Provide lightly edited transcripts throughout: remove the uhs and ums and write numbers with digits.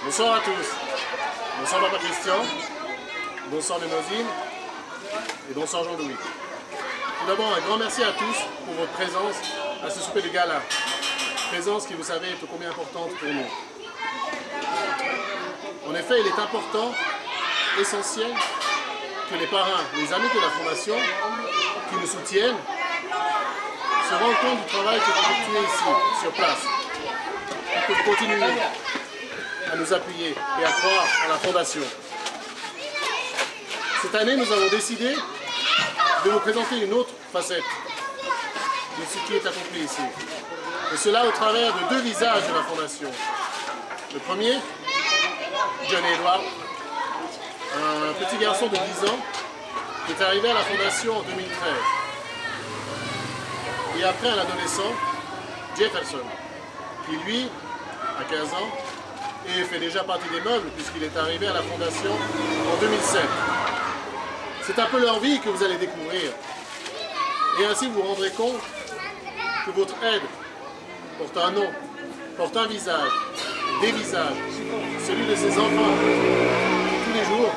Bonsoir à tous. Bonsoir Papa Christian, bonsoir Ménosine et bonsoir Jean-Louis. Tout d'abord, un grand merci à tous pour votre présence à ce souper de gala. Présence qui, vous savez, est combien importante pour nous. En effet, il est important, essentiel, que les parrains, les amis de la Fondation, qui nous soutiennent, se rendent compte du travail que vous effectuez ici, sur place. Et que vous continuez à nous appuyer et à croire à la Fondation. Cette année, nous avons décidé de vous présenter une autre facette de ce qui est accompli ici. Et cela au travers de deux visages de la Fondation. Le premier, John Edward, un petit garçon de 10 ans qui est arrivé à la Fondation en 2013. Et après un adolescent, Jefferson, qui lui, à 15 ans, et fait déjà partie des meubles puisqu'il est arrivé à la Fondation en 2007. C'est un peu leur vie que vous allez découvrir. Et ainsi vous vous rendrez compte que votre aide porte un nom, porte un visage, des visages, celui de ces enfants qui tous les jours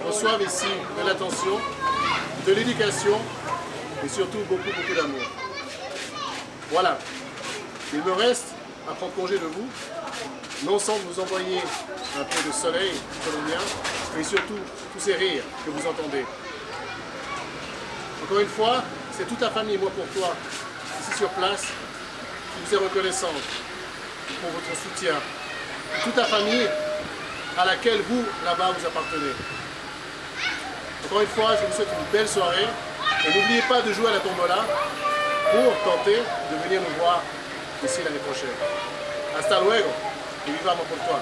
reçoivent ici de l'attention, de l'éducation et surtout beaucoup d'amour. Voilà. Il me reste à prendre congé de vous, non sans vous envoyer un peu de soleil sur le mien, et surtout tous ces rires que vous entendez. Encore une fois, c'est toute la famille, moi pour toi, ici sur place, qui vous est reconnaissante pour votre soutien. Toute la famille à laquelle vous, là-bas, vous appartenez. Encore une fois, je vous souhaite une belle soirée, et n'oubliez pas de jouer à la tombola pour tenter de venir nous voir ici l'année prochaine. Hasta luego! Et vivamos pour toi.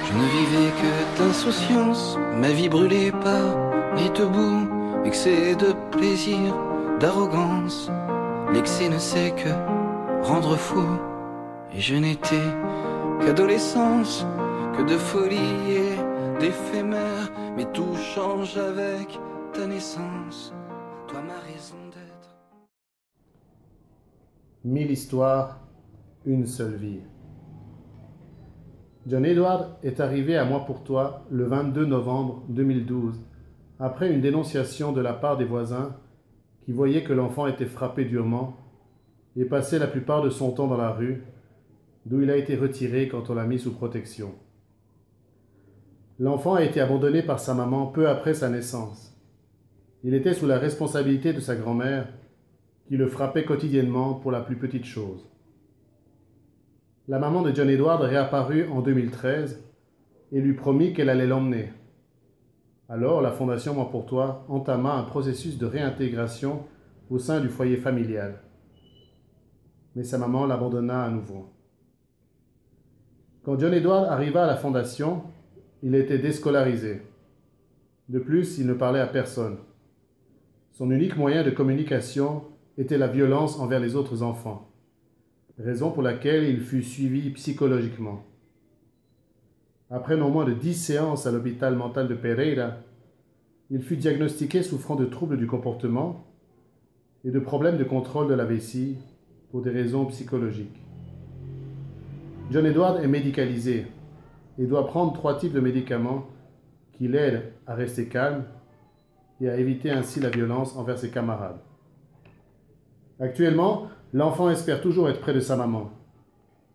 Je ne vivais que d'insouciance, ma vie brûlée par les debout, excès de plaisir, d'arrogance. L'excès ne sait que rendre fou, et je n'étais qu'adolescence, que de folie et d'éphémère, mais tout change avec ta naissance, toi ma raison d'être. 1000 histoires, une seule vie. John Edward est arrivé à Moi pour toi le 22 novembre 2012, après une dénonciation de la part des voisins qui voyaient que l'enfant était frappé durement et passait la plupart de son temps dans la rue, d'où il a été retiré quand on l'a mis sous protection. L'enfant a été abandonné par sa maman peu après sa naissance. Il était sous la responsabilité de sa grand-mère qui le frappait quotidiennement pour la plus petite chose. La maman de John Edward réapparut en 2013 et lui promit qu'elle allait l'emmener. Alors la Fondation Moi pour toi entama un processus de réintégration au sein du foyer familial. Mais sa maman l'abandonna à nouveau. Quand John Edward arriva à la Fondation, il était déscolarisé. De plus, il ne parlait à personne. Son unique moyen de communication était la violence envers les autres enfants, raison pour laquelle il fut suivi psychologiquement. Après non moins de 10 séances à l'hôpital mental de Pereira, il fut diagnostiqué souffrant de troubles du comportement et de problèmes de contrôle de la vessie pour des raisons psychologiques. John Edward est médicalisé et doit prendre 3 types de médicaments qui l'aident à rester calme et à éviter ainsi la violence envers ses camarades. Actuellement, l'enfant espère toujours être près de sa maman,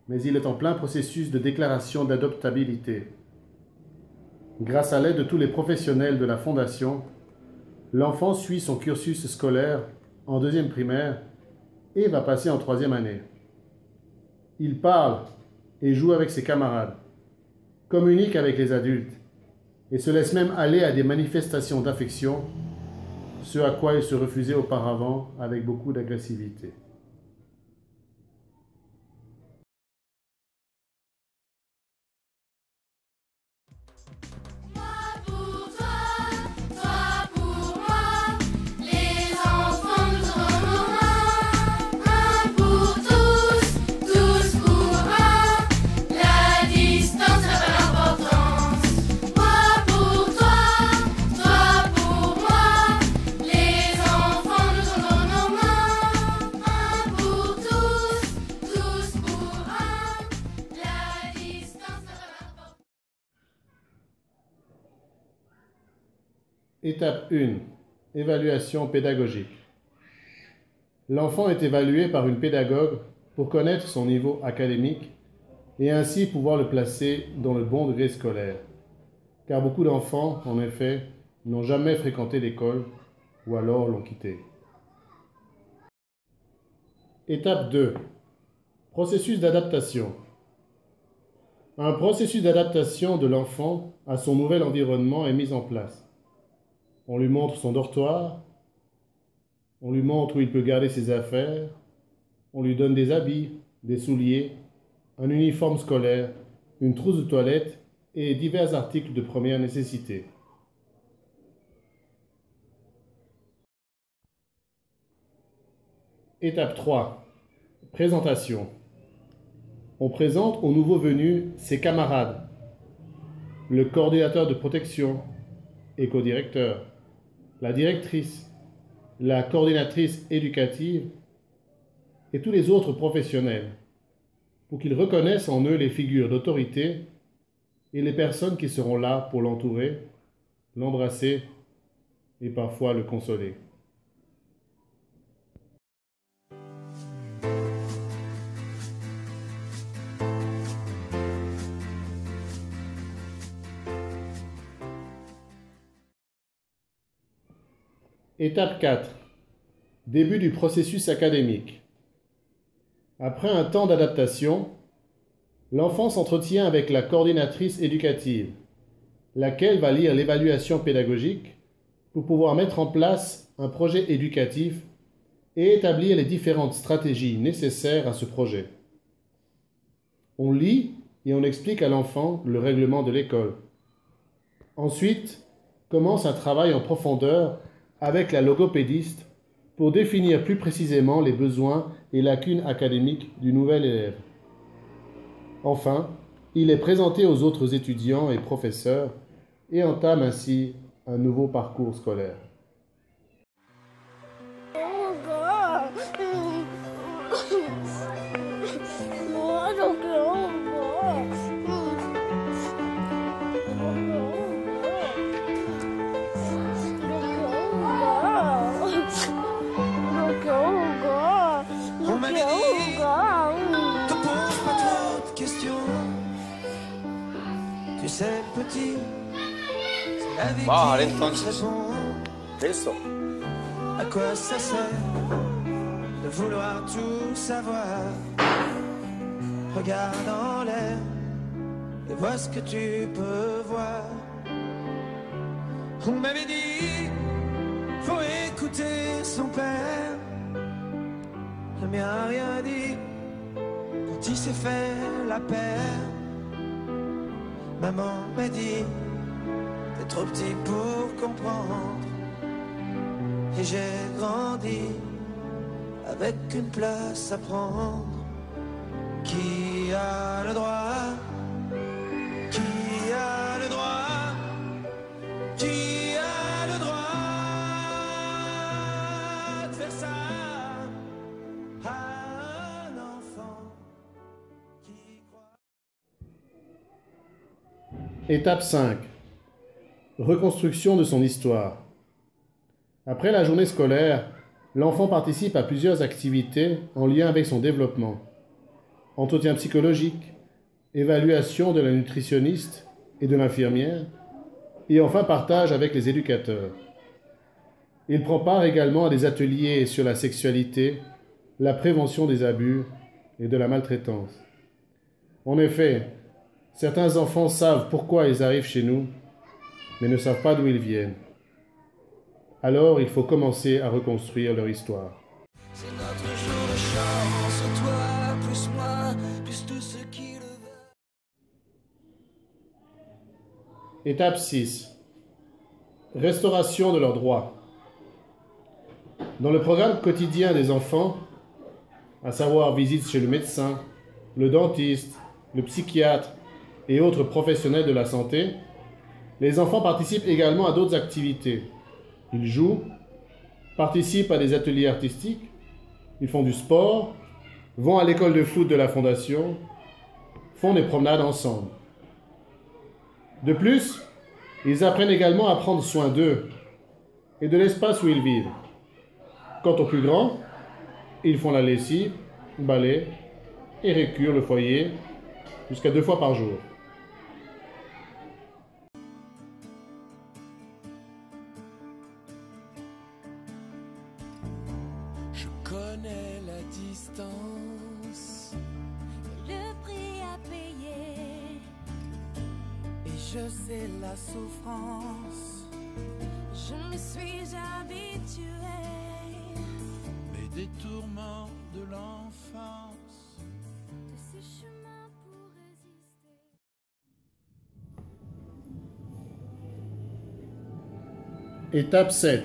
mais il est en plein processus de déclaration d'adoptabilité. Grâce à l'aide de tous les professionnels de la Fondation, l'enfant suit son cursus scolaire en 2e primaire et va passer en 3e année. Il parle et joue avec ses camarades, communique avec les adultes et se laisse même aller à des manifestations d'affection, ce à quoi il se refusait auparavant avec beaucoup d'agressivité. Étape 1. Évaluation pédagogique. L'enfant est évalué par une pédagogue pour connaître son niveau académique et ainsi pouvoir le placer dans le bon degré scolaire. Car beaucoup d'enfants, en effet, n'ont jamais fréquenté l'école ou alors l'ont quitté. Étape 2. Processus d'adaptation. Un processus d'adaptation de l'enfant à son nouvel environnement est mis en place. On lui montre son dortoir, on lui montre où il peut garder ses affaires, on lui donne des habits, des souliers, un uniforme scolaire, une trousse de toilette et divers articles de première nécessité. Étape 3. Présentation. On présente au nouveau venu ses camarades, le coordinateur de protection, éco-directeur, la directrice, la coordinatrice éducative et tous les autres professionnels, pour qu'ils reconnaissent en eux les figures d'autorité et les personnes qui seront là pour l'entourer, l'embrasser et parfois le consoler. Étape 4. Début du processus académique. Après un temps d'adaptation, l'enfant s'entretient avec la coordinatrice éducative, laquelle va lire l'évaluation pédagogique pour pouvoir mettre en place un projet éducatif et établir les différentes stratégies nécessaires à ce projet. On lit et on explique à l'enfant le règlement de l'école. Ensuite, commence un travail en profondeur avec la logopédiste pour définir plus précisément les besoins et lacunes académiques du nouvel élève. Enfin, il est présenté aux autres étudiants et professeurs et entame ainsi un nouveau parcours scolaire. C'est petit, c'est la vie Vale, qui entonces, répond. eso. À quoi ça sert de vouloir tout savoir? Regarde en l'air et vois ce que tu peux voir. On m'avait dit, faut écouter son père. Le mien a rien dit quand il s'est fait la paire. Maman m'a dit, t'es trop petit pour comprendre. Et j'ai grandi avec une place à prendre. Qui a le droit? Qui a le droit? Qui a le droit de faire ça à un enfant qui croit? Étape 5. Reconstruction de son histoire. Après la journée scolaire, l'enfant participe à plusieurs activités en lien avec son développement. Entretien psychologique, évaluation de la nutritionniste et de l'infirmière, et enfin partage avec les éducateurs. Il prend part également à des ateliers sur la sexualité, la prévention des abus et de la maltraitance. En effet, certains enfants savent pourquoi ils arrivent chez nous, mais ne savent pas d'où ils viennent. Alors, il faut commencer à reconstruire leur histoire. C'est notre jour de chance, toi, plus moi, plus tous ceux qui le veulent. Étape 6. Restauration de leurs droits. Dans le programme quotidien des enfants, à savoir visite chez le médecin, le dentiste, le psychiatre et autres professionnels de la santé, les enfants participent également à d'autres activités. Ils jouent, participent à des ateliers artistiques, ils font du sport, vont à l'école de foot de la fondation, font des promenades ensemble. De plus, ils apprennent également à prendre soin d'eux et de l'espace où ils vivent. Quant aux plus grands, ils font la lessive, balai et récurent le foyer jusqu'à 2 fois par jour. Je connais la distance, le prix à payer. et je sais la souffrance, Je me suis habituée. mais des tourments de l'enfance. De ces chemins pour résister. Étape 7.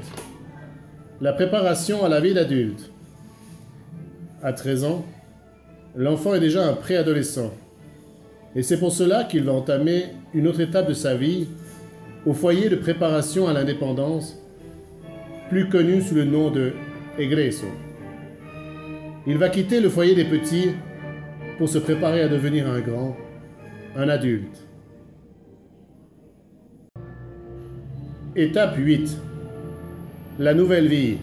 La préparation à la vie d'adulte. À 13 ans, l'enfant est déjà un préadolescent. Et c'est pour cela qu'il va entamer une autre étape de sa vie au foyer de préparation à l'indépendance, plus connu sous le nom de egreso. Il va quitter le foyer des petits pour se préparer à devenir un grand, un adulte. Étape 8. La nouvelle vie.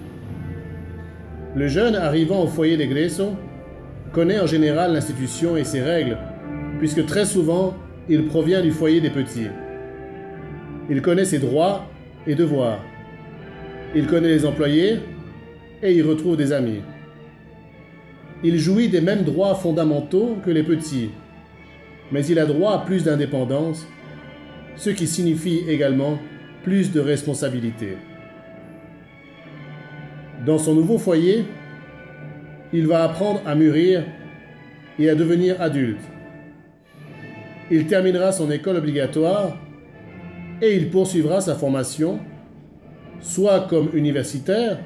Le jeune arrivant au foyer d'egreso connaît en général l'institution et ses règles, puisque très souvent, il provient du foyer des petits. Il connaît ses droits et devoirs. Il connaît les employés et il retrouve des amis. Il jouit des mêmes droits fondamentaux que les petits, mais il a droit à plus d'indépendance, ce qui signifie également plus de responsabilités. Dans son nouveau foyer, il va apprendre à mûrir et à devenir adulte. Il terminera son école obligatoire et il poursuivra sa formation, soit comme universitaire,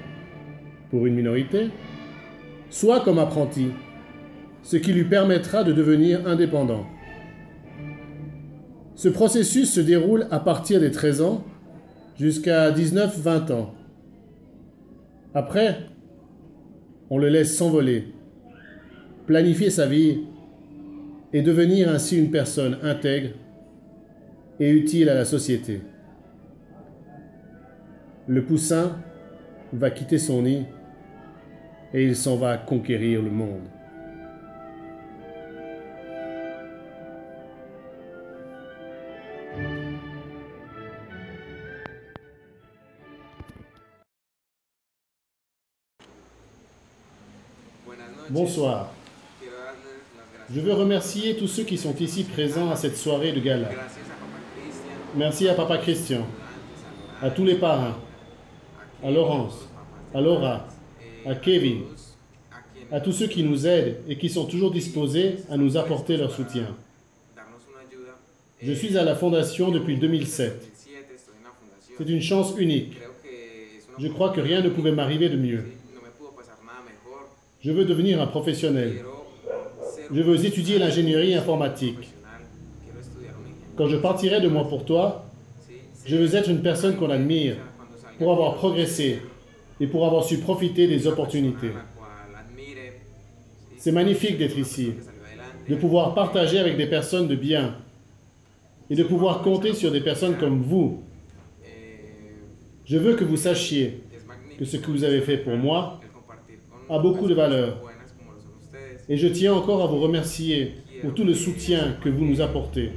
pour une minorité, soit comme apprenti, ce qui lui permettra de devenir indépendant. Ce processus se déroule à partir des 13 ans jusqu'à 19-20 ans. Après, on le laisse s'envoler, planifier sa vie et devenir ainsi une personne intègre et utile à la société. Le poussin va quitter son nid et il s'en va conquérir le monde. Bonsoir. Je veux remercier tous ceux qui sont ici présents à cette soirée de gala. Merci à Papa Christian, à tous les parrains, à Laurence, à Laura, à Kevin, à tous ceux qui nous aident et qui sont toujours disposés à nous apporter leur soutien. Je suis à la Fondation depuis 2007. C'est une chance unique. Je crois que rien ne pouvait m'arriver de mieux. Je veux devenir un professionnel. Je veux étudier l'ingénierie informatique. Quand je partirai de moi pour toi, je veux être une personne qu'on admire pour avoir progressé et pour avoir su profiter des opportunités. C'est magnifique d'être ici, de pouvoir partager avec des personnes de bien et de pouvoir compter sur des personnes comme vous. Je veux que vous sachiez que ce que vous avez fait pour moi a beaucoup de valeur. Et je tiens encore à vous remercier pour tout le soutien que vous nous apportez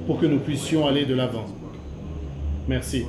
pour que nous puissions aller de l'avant. Merci.